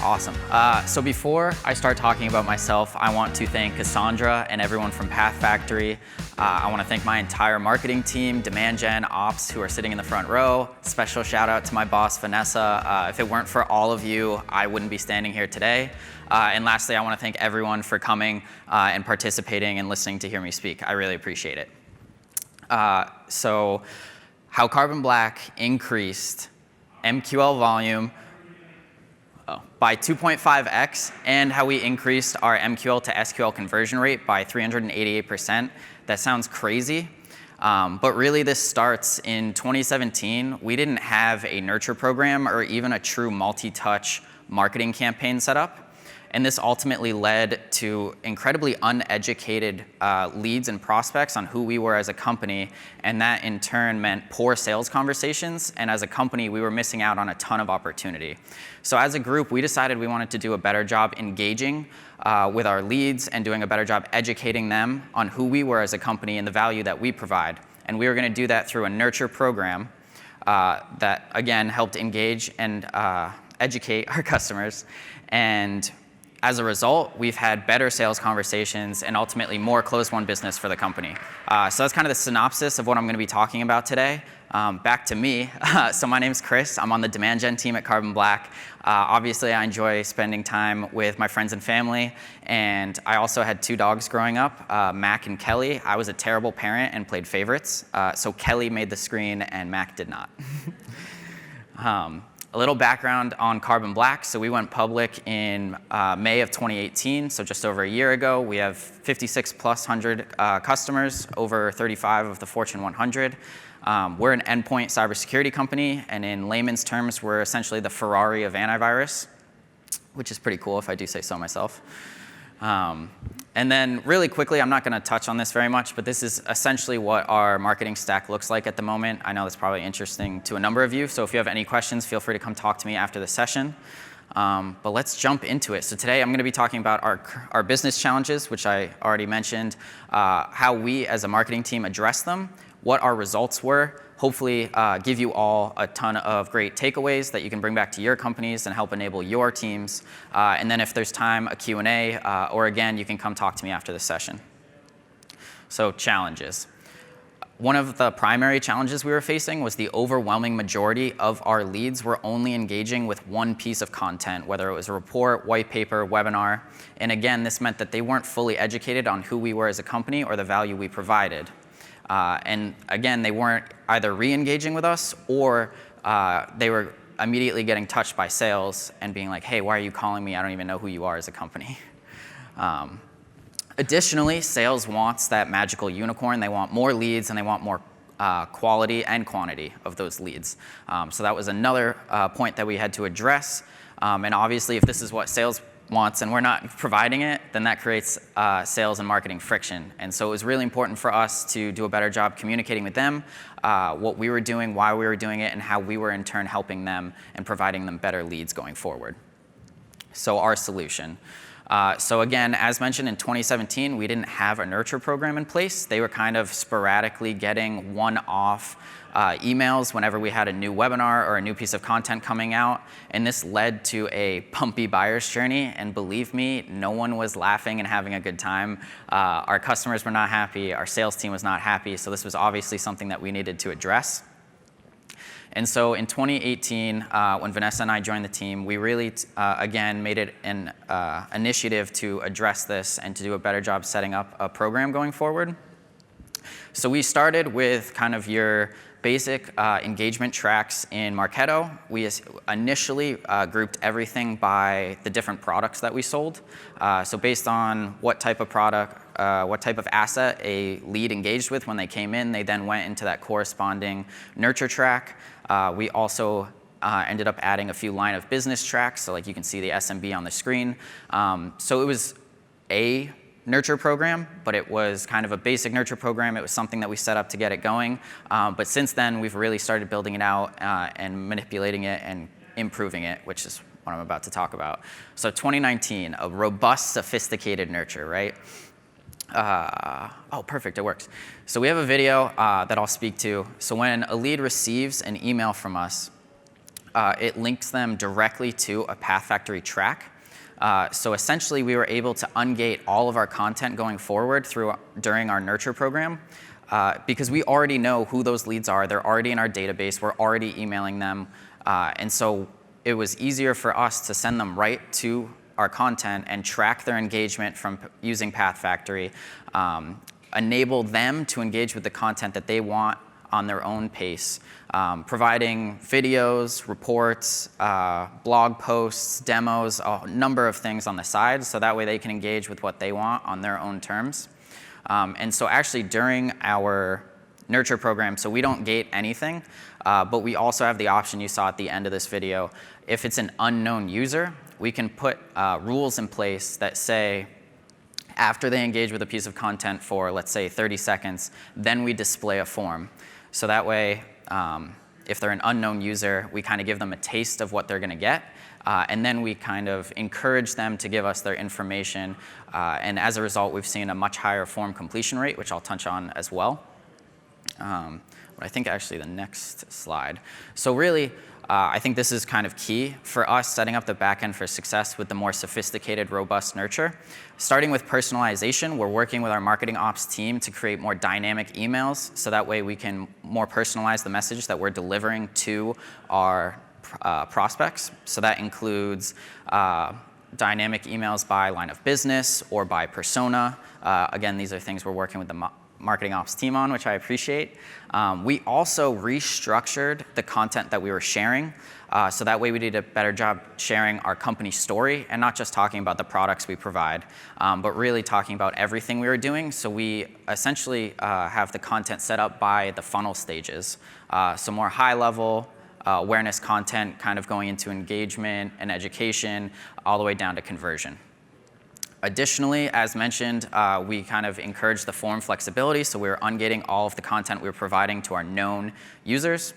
Awesome. So before I start talking about myself, I want to thank Cassandra and everyone from Path Factory. I want to thank my entire marketing team, demand gen, ops, who are sitting in the front row. Special shout out to my boss, Vanessa. If it weren't for all of you, I wouldn't be standing here today. And lastly, I want to thank everyone for coming and participating and listening to hear me speak. I really appreciate it. So how Carbon Black increased MQL volume by 2.5x, and how we increased our MQL to SQL conversion rate by 388%. That sounds crazy, but really this starts in 2017. We didn't have a nurture program or even a true multi-touch marketing campaign set up. And this ultimately led to incredibly uneducated leads and prospects on who we were as a company, and that in turn meant poor sales conversations, and as a company we were missing out on a ton of opportunity. So as a group, we decided we wanted to do a better job engaging with our leads and doing a better job educating them on who we were as a company and the value that we provide. And we were going to do that through a nurture program that again helped engage and educate our customers. And as a result, we've had better sales conversations and ultimately more closed-won business for the company. So that's kind of the synopsis of what I'm going to be talking about today. Back to me. So my name's Chris. I'm on the demand gen team at Carbon Black. Obviously, I enjoy spending time with my friends and family, and I also had 2 dogs growing up, Mac and Kelly. I was a terrible parent and played favorites, so Kelly made the screen and Mac did not. A little background on Carbon Black. So we went public in May of 2018, so just over a year ago. We have 5,600+ customers, over 35 of the Fortune 100. We're an endpoint cybersecurity company, and in layman's terms, we're essentially the Ferrari of antivirus, which is pretty cool if I do say so myself. And then really quickly, I'm not going to touch on this very much, but this is essentially what our marketing stack looks like at the moment. I know that's probably interesting to a number of you, so if you have any questions, feel free to come talk to me after the session. But let's jump into it. So today I'm going to be talking about our business challenges, which I already mentioned, how we as a marketing team address them, what our results were, hopefully give you all a ton of great takeaways that you can bring back to your companies and help enable your teams. And then if there's time, a Q&A, or again, you can come talk to me after the session. So challenges. One of the primary challenges we were facing was the overwhelming majority of our leads were only engaging with one piece of content, whether it was a report, white paper, webinar. And again, this meant that they weren't fully educated on who we were as a company or the value we provided. And again, they weren't either re-engaging with us or they were immediately getting touched by sales and being like, hey, why are you calling me? I don't even know who you are as a company. Additionally, sales wants that magical unicorn. They want more leads and they want more quality and quantity of those leads. So that was another point that we had to address. And obviously, if this is what sales wants and we're not providing it, then that creates sales and marketing friction. And so it was really important for us to do a better job communicating with them what we were doing, why we were doing it, and how we were in turn helping them and providing them better leads going forward. So our solution. So again, as mentioned in 2017, we didn't have a nurture program in place. They were kind of sporadically getting one-off emails whenever we had a new webinar or a new piece of content coming out, and this led to a bumpy buyer's journey, and believe me, no one was laughing and having a good time. Our customers were not happy, our sales team was not happy, so this was obviously something that we needed to address. And so in 2018, when Vanessa and I joined the team, we really, again, made it an initiative to address this and to do a better job setting up a program going forward. So we started with kind of your basic engagement tracks in Marketo. We initially grouped everything by the different products that we sold. So based on what type of product, what type of asset a lead engaged with when they came in, they then went into that corresponding nurture track. We also ended up adding a few line of business tracks. So like you can see the SMB on the screen. So it was a nurture program, but it was kind of a basic nurture program. It was something that we set up to get it going. But since then, we've really started building it out and manipulating it and improving it, which is what I'm about to talk about. So 2019, a robust, sophisticated nurture, right? Oh, perfect, it works. So we have a video that I'll speak to. So when a lead receives an email from us, it links them directly to a Path Factory track. So essentially, we were able to ungate all of our content going forward during our nurture program because we already know who those leads are. They're already in our database. We're already emailing them. And so it was easier for us to send them right to our content and track their engagement from using Path Factory, enable them to engage with the content that they want on their own pace, providing videos, reports, blog posts, demos, a number of things on the side, so that way they can engage with what they want on their own terms. And so actually during our nurture program, so we don't gate anything, but we also have the option you saw at the end of this video. If it's an unknown user, we can put rules in place that say, after they engage with a piece of content for, let's say, 30 seconds, then we display a form. So that way, if they're an unknown user, we kind of give them a taste of what they're going to get, and then we kind of encourage them to give us their information. And as a result, we've seen a much higher form completion rate, which I'll touch on as well. But I think actually the next slide. So really, I think this is kind of key for us setting up the backend for success with the more sophisticated, robust nurture. Starting with personalization, we're working with our marketing ops team to create more dynamic emails, so that way we can more personalize the message that we're delivering to our prospects. So that includes dynamic emails by line of business or by persona. Again, these are things we're working with the marketing ops team on, which I appreciate. We also restructured the content that we were sharing, so that way we did a better job sharing our company story and not just talking about the products we provide, but really talking about everything we were doing. So we essentially have the content set up by the funnel stages. So more high level awareness content kind of going into engagement and education all the way down to conversion. Additionally, as mentioned, we kind of encourage the form flexibility, so we were ungating all of the content we were providing to our known users.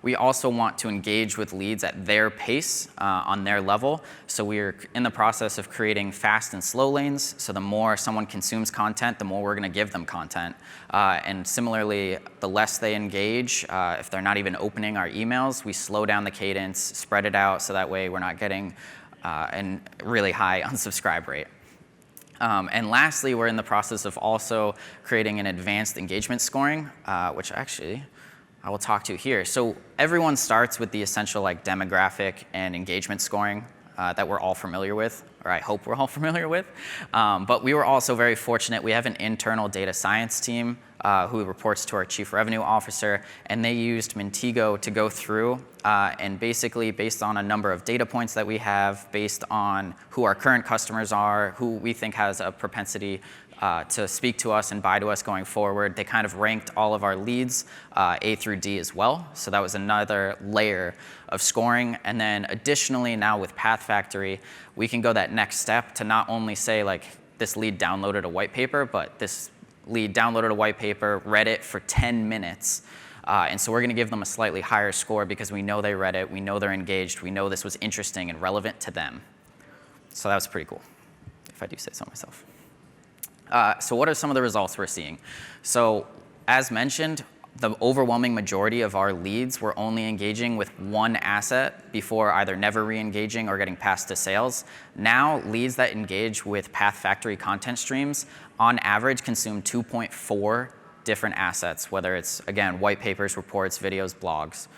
We also want to engage with leads at their pace, on their level. So we're in the process of creating fast and slow lanes. So the more someone consumes content, the more we're going to give them content. And similarly, the less they engage, if they're not even opening our emails, we slow down the cadence, spread it out, so that way we're not getting a really high unsubscribe rate. And lastly, we're in the process of also creating an advanced engagement scoring, which actually I will talk to here. So everyone starts with the essential demographic and engagement scoring that we're all familiar with, or I hope we're all familiar with. But we were also very fortunate. We have an internal data science team who reports to our chief revenue officer, and they used Mintigo to go through and basically, based on a number of data points that we have, based on who our current customers are, who we think has a propensity to speak to us and buy to us going forward, they kind of ranked all of our leads A through D as well. So that was another layer of scoring. And then additionally, now with Path Factory, we can go that next step to not only say this lead downloaded a white paper, but this lead downloaded a white paper, read it for 10 minutes. And so we're going to give them a slightly higher score because we know they read it, we know they're engaged, we know this was interesting and relevant to them. So that was pretty cool, if I do say so myself. So what are some of the results we're seeing? So as mentioned, the overwhelming majority of our leads were only engaging with one asset before either never re-engaging or getting passed to sales. Now, leads that engage with Path Factory content streams, on average, consume 2.4 different assets, whether it's, again, white papers, reports, videos, blogs.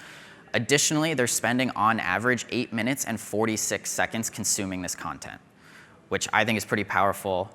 Additionally, they're spending on average 8 minutes and 46 seconds consuming this content, which I think is pretty powerful.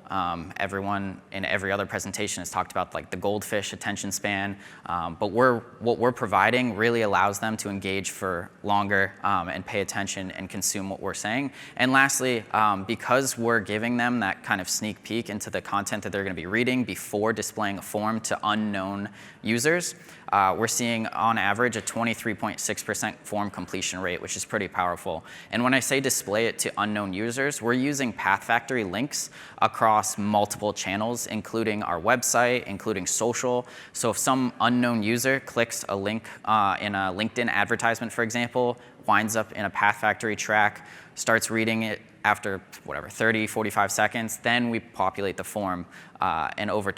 Everyone in every other presentation has talked about the goldfish attention span, but what we're providing really allows them to engage for longer and pay attention and consume what we're saying. And lastly, because we're giving them that kind of sneak peek into the content that they're going to be reading before displaying a form to unknown users, we're seeing on average a 23.6% form completion rate, which is pretty powerful. And when I say display it to unknown users, we're using Path Factory links across multiple channels, including our website, including social. So if some unknown user clicks a link in a LinkedIn advertisement, for example, winds up in a Path Factory track, starts reading it after 30, 45 seconds, then we populate the form, and over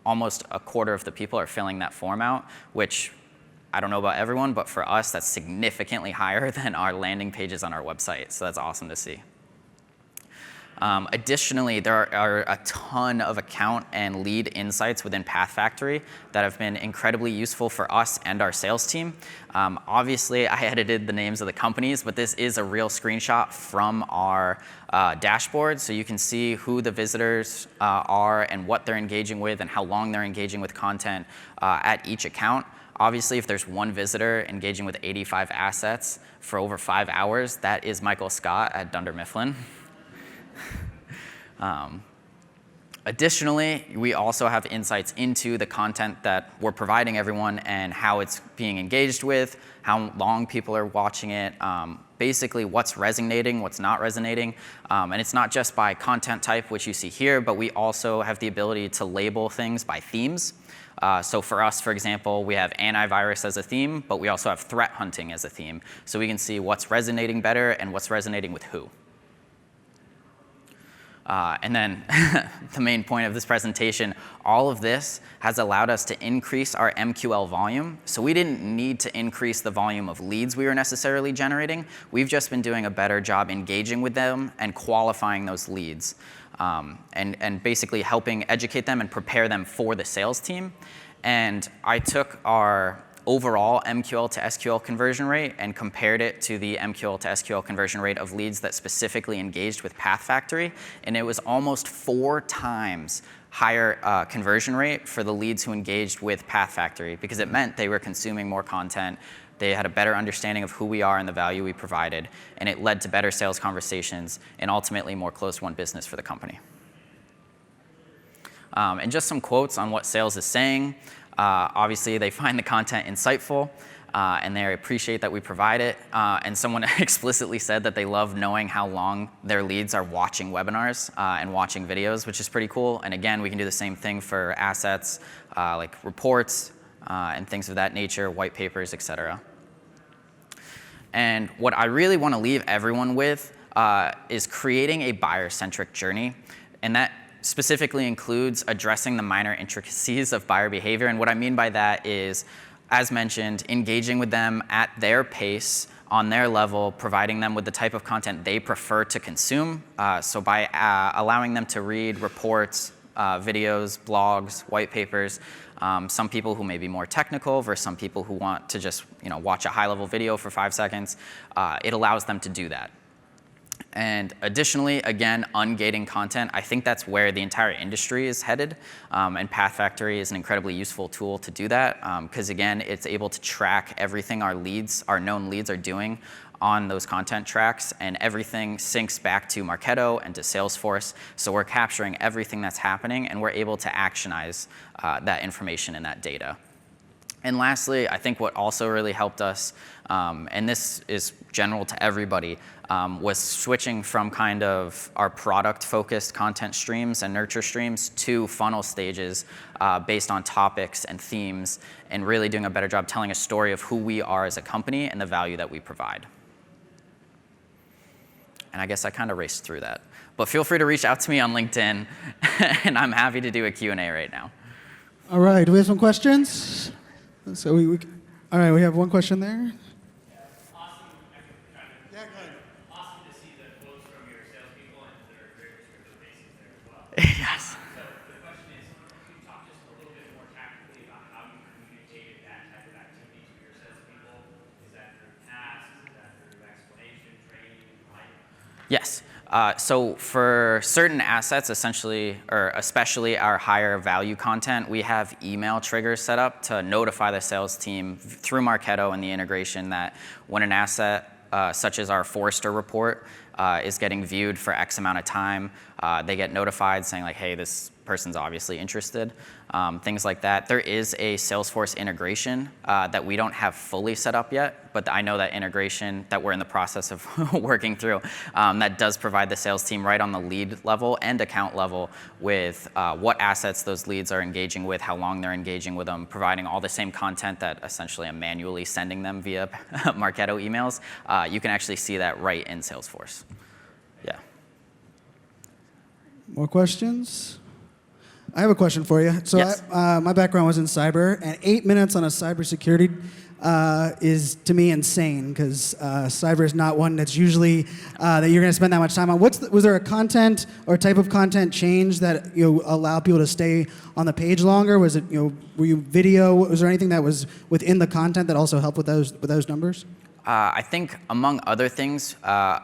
almost a quarter of the people are filling that form out, which I don't know about everyone, but for us, that's significantly higher than our landing pages on our website. So that's awesome to see. Additionally, there are a ton of account and lead insights within Path Factory that have been incredibly useful for us and our sales team. Obviously, I edited the names of the companies, but this is a real screenshot from our dashboard, so you can see who the visitors are and what they're engaging with and how long they're engaging with content at each account. Obviously, if there's one visitor engaging with 85 assets for over 5 hours, that is Michael Scott at Dunder Mifflin. Additionally, we also have insights into the content that we're providing everyone and how it's being engaged with, how long people are watching it, basically what's resonating, what's not resonating. And it's not just by content type, which you see here, but we also have the ability to label things by themes. So for us, for example, we have antivirus as a theme, but we also have threat hunting as a theme. So we can see what's resonating better and what's resonating with who. And then the main point of this presentation, all of this has allowed us to increase our MQL volume. So we didn't need to increase the volume of leads we were necessarily generating. We've just been doing a better job engaging with them and qualifying those leads, and basically helping educate them and prepare them for the sales team. And I took our overall MQL to SQL conversion rate and compared it to the MQL to SQL conversion rate of leads that specifically engaged with Path Factory, and it was almost 4 times higher conversion rate for the leads who engaged with Path Factory, because it meant they were consuming more content, they had a better understanding of who we are and the value we provided, and it led to better sales conversations and ultimately more close-won business for the company. And just some quotes on what sales is saying. Obviously, they find the content insightful, and they appreciate that we provide it. And someone explicitly said that they love knowing how long their leads are watching webinars and watching videos, which is pretty cool. And again, we can do the same thing for assets like reports and things of that nature, white papers, et cetera. And what I really want to leave everyone with is creating a buyer-centric journey. And that specifically includes addressing the minor intricacies of buyer behavior. And what I mean by that is, as mentioned, engaging with them at their pace, on their level, providing them with the type of content they prefer to consume. So by allowing them to read reports, videos, blogs, white papers, some people who may be more technical versus some people who want to just watch a high-level video for 5 seconds, it allows them to do that. And additionally, again, ungating content, I think that's where the entire industry is headed. And Path Factory is an incredibly useful tool to do that, because again, it's able to track everything our known leads are doing on those content tracks, and everything syncs back to Marketo and to Salesforce. So we're capturing everything that's happening, and we're able to actionize that information and that data. And lastly, I think what also really helped us, and this is general to everybody, was switching from kind of our product-focused content streams and nurture streams to funnel stages based on topics and themes, and really doing a better job telling a story of who we are as a company and the value that we provide. And I guess I kind of raced through that. But feel free to reach out to me on LinkedIn, and I'm happy to do a Q&A right now. All right, do we have some questions? So all right, we have one question there. Awesome to see the quotes from your salespeople, and there are very descriptive faces there as well. Yes. So the question is, can you talk just a little bit more tactically about how you communicated that type of activity to your salespeople? Is that through tasks? Is that through explanation, training, like? Yes. So for certain assets, essentially, or especially our higher value content, we have email triggers set up to notify the sales team through Marketo and the integration that when an asset, such as our Forrester report, is getting viewed for X amount of time, they get notified saying like, hey, this person's obviously interested, things like that. There is a Salesforce integration that we don't have fully set up yet, but I know that integration that we're in the process of working through, that does provide the sales team right on the lead level and account level with what assets those leads are engaging with, how long they're engaging with them, providing all the same content that essentially I'm manually sending them via Marketo emails. You can actually see that right in Salesforce. Yeah. More questions? I have a question for you. So Yes. my background was in cyber, and 8 minutes on a cybersecurity is to me insane because cyber is not one that's usually that you're going to spend that much time on. Was there a content or type of content change that allow people to stay on the page longer? Was it were you video? Was there anything that was within the content that also helped with those numbers? I think, among other things,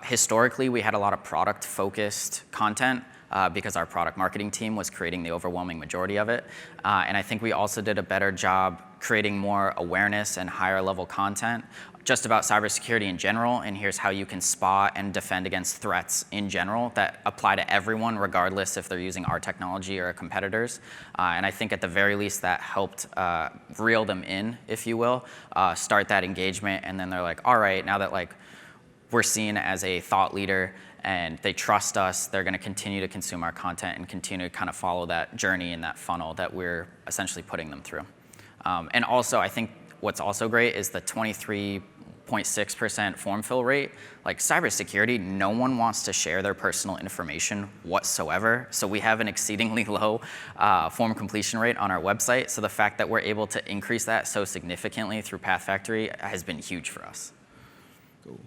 historically we had a lot of product-focused content because our product marketing team was creating the overwhelming majority of it. And I think we also did a better job creating more awareness and higher-level content just about cybersecurity in general, and here's how you can spot and defend against threats in general that apply to everyone, regardless if they're using our technology or a competitor's. And I think at the very least that helped reel them in, if you will, start that engagement, and then they're like, all right, now that we're seen as a thought leader and they trust us, they're going to continue to consume our content and continue to kind of follow that journey in that funnel that we're essentially putting them through. And also, I think what's also great is the 23.6% form fill rate. Like cybersecurity, no one wants to share their personal information whatsoever. So we have an exceedingly low form completion rate on our website. So the fact that we're able to increase that so significantly through Path Factory has been huge for us. Cool.